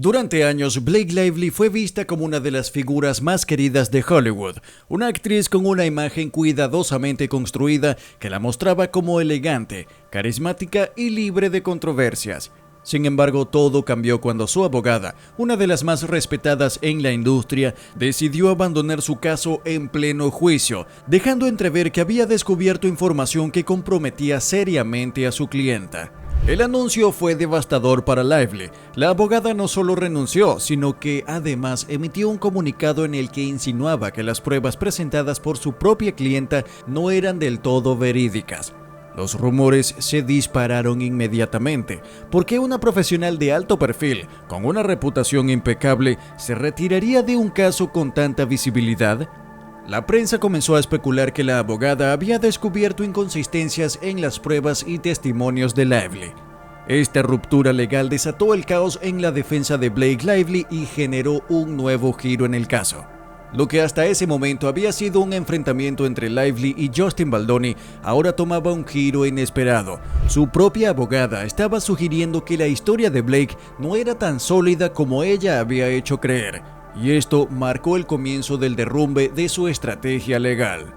Durante años, Blake Lively fue vista como una de las figuras más queridas de Hollywood, una actriz con una imagen cuidadosamente construida que la mostraba como elegante, carismática y libre de controversias. Sin embargo, todo cambió cuando su abogada, una de las más respetadas en la industria, decidió abandonar su caso en pleno juicio, dejando entrever que había descubierto información que comprometía seriamente a su clienta. El anuncio fue devastador para Lively. La abogada no solo renunció, sino que además emitió un comunicado en el que insinuaba que las pruebas presentadas por su propia clienta no eran del todo verídicas. Los rumores se dispararon inmediatamente, porque una profesional de alto perfil, con una reputación impecable, se retiraría de un caso con tanta visibilidad. La prensa comenzó a especular que la abogada había descubierto inconsistencias en las pruebas y testimonios de Lively. Esta ruptura legal desató el caos en la defensa de Blake Lively y generó un nuevo giro en el caso. Lo que hasta ese momento había sido un enfrentamiento entre Lively y Justin Baldoni, ahora tomaba un giro inesperado. Su propia abogada estaba sugiriendo que la historia de Blake no era tan sólida como ella había hecho creer, y esto marcó el comienzo del derrumbe de su estrategia legal.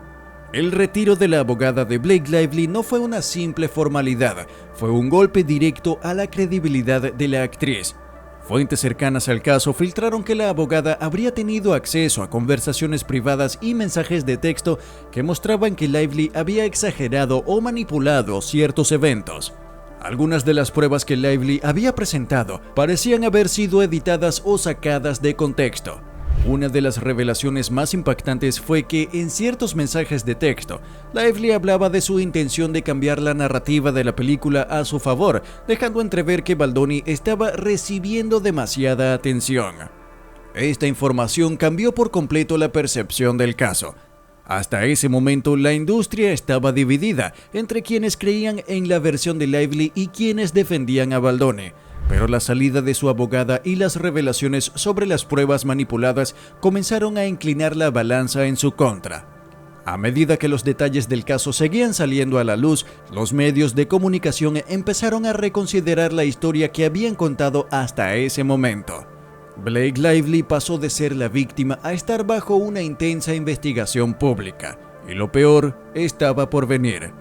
El retiro de la abogada de Blake Lively no fue una simple formalidad, fue un golpe directo a la credibilidad de la actriz. Fuentes cercanas al caso filtraron que la abogada habría tenido acceso a conversaciones privadas y mensajes de texto que mostraban que Lively había exagerado o manipulado ciertos eventos. Algunas de las pruebas que Lively había presentado parecían haber sido editadas o sacadas de contexto. Una de las revelaciones más impactantes fue que en ciertos mensajes de texto, Lively hablaba de su intención de cambiar la narrativa de la película a su favor, dejando entrever que Baldoni estaba recibiendo demasiada atención. Esta información cambió por completo la percepción del caso. Hasta ese momento, la industria estaba dividida entre quienes creían en la versión de Lively y quienes defendían a Baldoni. Pero la salida de su abogada y las revelaciones sobre las pruebas manipuladas comenzaron a inclinar la balanza en su contra. A medida que los detalles del caso seguían saliendo a la luz, los medios de comunicación empezaron a reconsiderar la historia que habían contado hasta ese momento. Blake Lively pasó de ser la víctima a estar bajo una intensa investigación pública, y lo peor estaba por venir.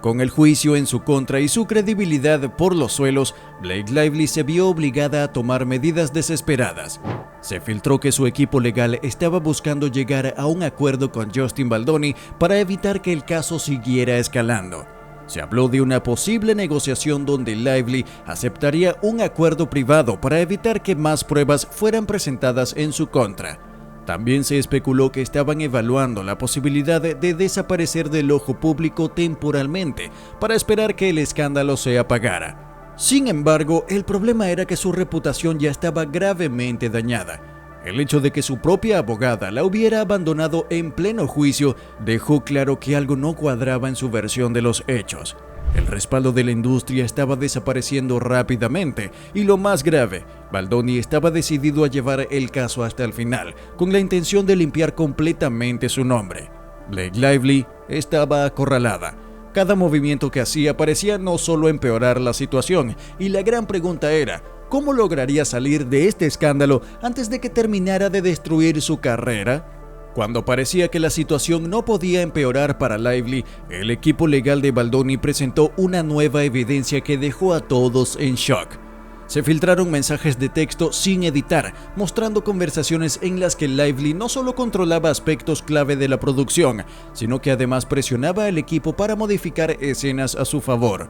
Con el juicio en su contra y su credibilidad por los suelos, Blake Lively se vio obligada a tomar medidas desesperadas. Se filtró que su equipo legal estaba buscando llegar a un acuerdo con Justin Baldoni para evitar que el caso siguiera escalando. Se habló de una posible negociación donde Lively aceptaría un acuerdo privado para evitar que más pruebas fueran presentadas en su contra. También se especuló que estaban evaluando la posibilidad de desaparecer del ojo público temporalmente para esperar que el escándalo se apagara. Sin embargo, el problema era que su reputación ya estaba gravemente dañada. El hecho de que su propia abogada la hubiera abandonado en pleno juicio dejó claro que algo no cuadraba en su versión de los hechos. El respaldo de la industria estaba desapareciendo rápidamente y lo más grave, Baldoni estaba decidido a llevar el caso hasta el final, con la intención de limpiar completamente su nombre. Blake Lively estaba acorralada. Cada movimiento que hacía parecía no solo empeorar la situación, y la gran pregunta era, ¿cómo lograría salir de este escándalo antes de que terminara de destruir su carrera? Cuando parecía que la situación no podía empeorar para Lively, el equipo legal de Baldoni presentó una nueva evidencia que dejó a todos en shock. Se filtraron mensajes de texto sin editar, mostrando conversaciones en las que Lively no solo controlaba aspectos clave de la producción, sino que además presionaba al equipo para modificar escenas a su favor.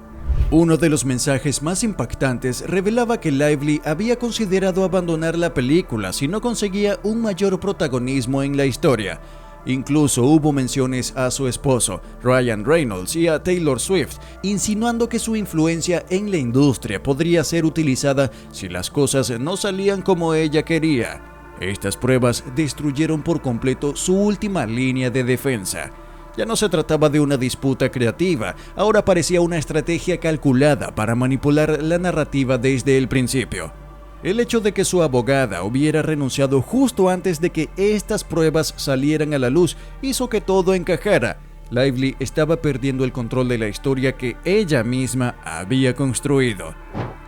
Uno de los mensajes más impactantes revelaba que Lively había considerado abandonar la película si no conseguía un mayor protagonismo en la historia. Incluso hubo menciones a su esposo, Ryan Reynolds, y a Taylor Swift, insinuando que su influencia en la industria podría ser utilizada si las cosas no salían como ella quería. Estas pruebas destruyeron por completo su última línea de defensa. Ya no se trataba de una disputa creativa, ahora parecía una estrategia calculada para manipular la narrativa desde el principio. El hecho de que su abogada hubiera renunciado justo antes de que estas pruebas salieran a la luz hizo que todo encajara. Lively estaba perdiendo el control de la historia que ella misma había construido.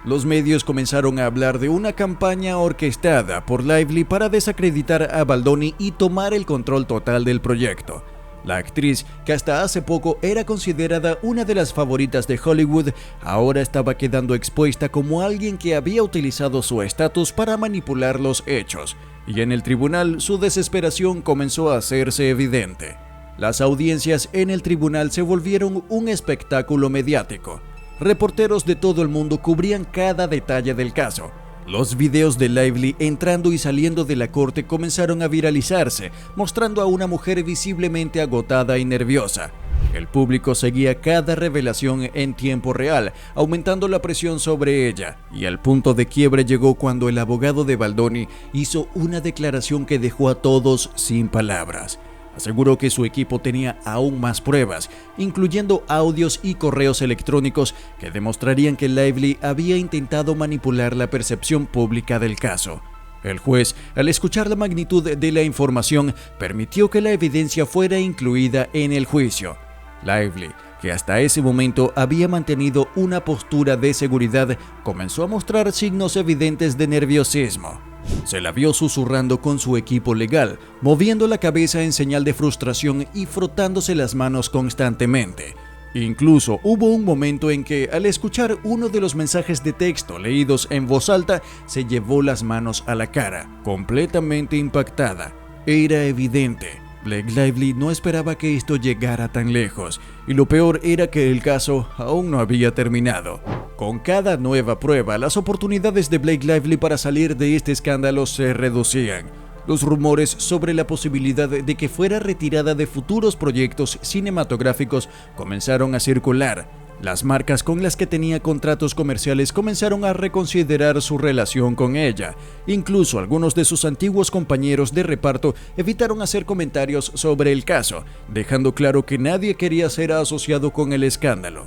Los medios comenzaron a hablar de una campaña orquestada por Lively para desacreditar a Baldoni y tomar el control total del proyecto. La actriz, que hasta hace poco era considerada una de las favoritas de Hollywood, ahora estaba quedando expuesta como alguien que había utilizado su estatus para manipular los hechos, y en el tribunal su desesperación comenzó a hacerse evidente. Las audiencias en el tribunal se volvieron un espectáculo mediático. Reporteros de todo el mundo cubrían cada detalle del caso. Los videos de Lively entrando y saliendo de la corte comenzaron a viralizarse, mostrando a una mujer visiblemente agotada y nerviosa. El público seguía cada revelación en tiempo real, aumentando la presión sobre ella, y al punto de quiebre llegó cuando el abogado de Baldoni hizo una declaración que dejó a todos sin palabras. Aseguró que su equipo tenía aún más pruebas, incluyendo audios y correos electrónicos que demostrarían que Lively había intentado manipular la percepción pública del caso. El juez, al escuchar la magnitud de la información, permitió que la evidencia fuera incluida en el juicio. Lively, que hasta ese momento había mantenido una postura de seguridad, comenzó a mostrar signos evidentes de nerviosismo. Se la vio susurrando con su equipo legal, moviendo la cabeza en señal de frustración y frotándose las manos constantemente. Incluso hubo un momento en que, al escuchar uno de los mensajes de texto leídos en voz alta, se llevó las manos a la cara, completamente impactada. Era evidente. Blake Lively no esperaba que esto llegara tan lejos, y lo peor era que el caso aún no había terminado. Con cada nueva prueba, las oportunidades de Blake Lively para salir de este escándalo se reducían. Los rumores sobre la posibilidad de que fuera retirada de futuros proyectos cinematográficos comenzaron a circular. Las marcas con las que tenía contratos comerciales comenzaron a reconsiderar su relación con ella. Incluso algunos de sus antiguos compañeros de reparto evitaron hacer comentarios sobre el caso, dejando claro que nadie quería ser asociado con el escándalo.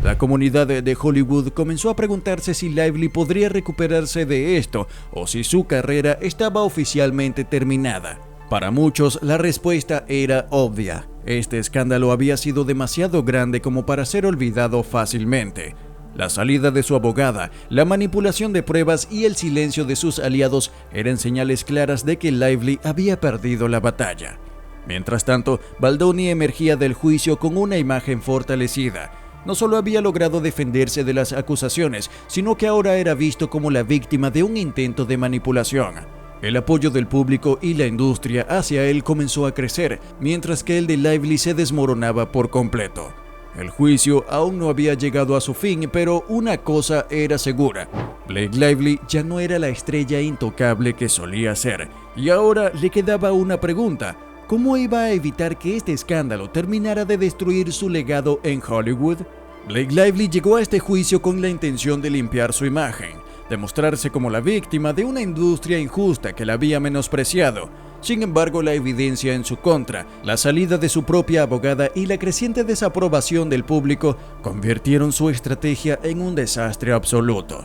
La comunidad de Hollywood comenzó a preguntarse si Lively podría recuperarse de esto o si su carrera estaba oficialmente terminada. Para muchos, la respuesta era obvia. Este escándalo había sido demasiado grande como para ser olvidado fácilmente. La salida de su abogada, la manipulación de pruebas y el silencio de sus aliados eran señales claras de que Lively había perdido la batalla. Mientras tanto, Baldoni emergía del juicio con una imagen fortalecida. No solo había logrado defenderse de las acusaciones, sino que ahora era visto como la víctima de un intento de manipulación. El apoyo del público y la industria hacia él comenzó a crecer, mientras que el de Lively se desmoronaba por completo. El juicio aún no había llegado a su fin, pero una cosa era segura: Blake Lively ya no era la estrella intocable que solía ser, y ahora le quedaba una pregunta: ¿cómo iba a evitar que este escándalo terminara de destruir su legado en Hollywood? Blake Lively llegó a este juicio con la intención de limpiar su imagen, de mostrarse como la víctima de una industria injusta que la había menospreciado. Sin embargo, la evidencia en su contra, la salida de su propia abogada y la creciente desaprobación del público convirtieron su estrategia en un desastre absoluto.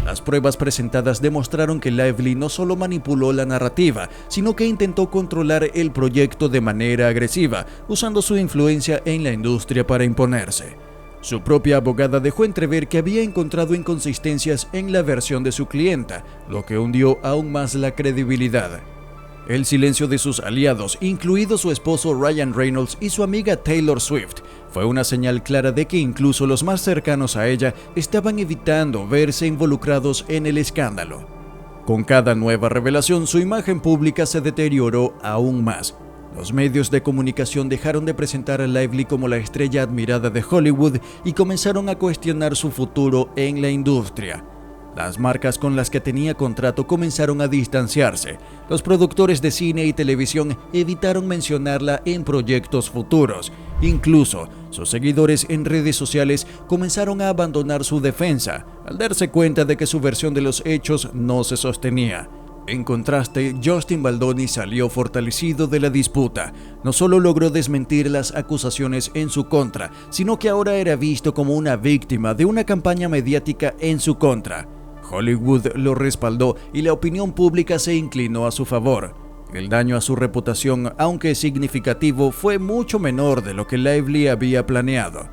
Las pruebas presentadas demostraron que Lively no solo manipuló la narrativa, sino que intentó controlar el proyecto de manera agresiva, usando su influencia en la industria para imponerse. Su propia abogada dejó entrever que había encontrado inconsistencias en la versión de su clienta, lo que hundió aún más la credibilidad. El silencio de sus aliados, incluido su esposo Ryan Reynolds y su amiga Taylor Swift, fue una señal clara de que incluso los más cercanos a ella estaban evitando verse involucrados en el escándalo. Con cada nueva revelación, su imagen pública se deterioró aún más. Los medios de comunicación dejaron de presentar a Lively como la estrella admirada de Hollywood y comenzaron a cuestionar su futuro en la industria. Las marcas con las que tenía contrato comenzaron a distanciarse. Los productores de cine y televisión evitaron mencionarla en proyectos futuros. Incluso, sus seguidores en redes sociales comenzaron a abandonar su defensa, al darse cuenta de que su versión de los hechos no se sostenía. En contraste, Justin Baldoni salió fortalecido de la disputa. No solo logró desmentir las acusaciones en su contra, sino que ahora era visto como una víctima de una campaña mediática en su contra. Hollywood lo respaldó y la opinión pública se inclinó a su favor. El daño a su reputación, aunque significativo, fue mucho menor de lo que Lively había planeado.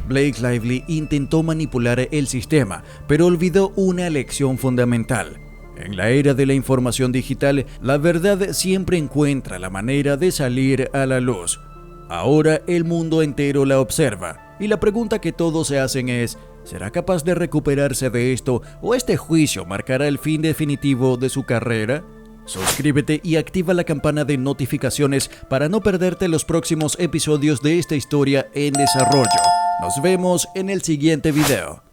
Blake Lively intentó manipular el sistema, pero olvidó una lección fundamental. En la era de la información digital, la verdad siempre encuentra la manera de salir a la luz. Ahora el mundo entero la observa, y la pregunta que todos se hacen es: ¿será capaz de recuperarse de esto o este juicio marcará el fin definitivo de su carrera? Suscríbete y activa la campana de notificaciones para no perderte los próximos episodios de esta historia en desarrollo. Nos vemos en el siguiente video.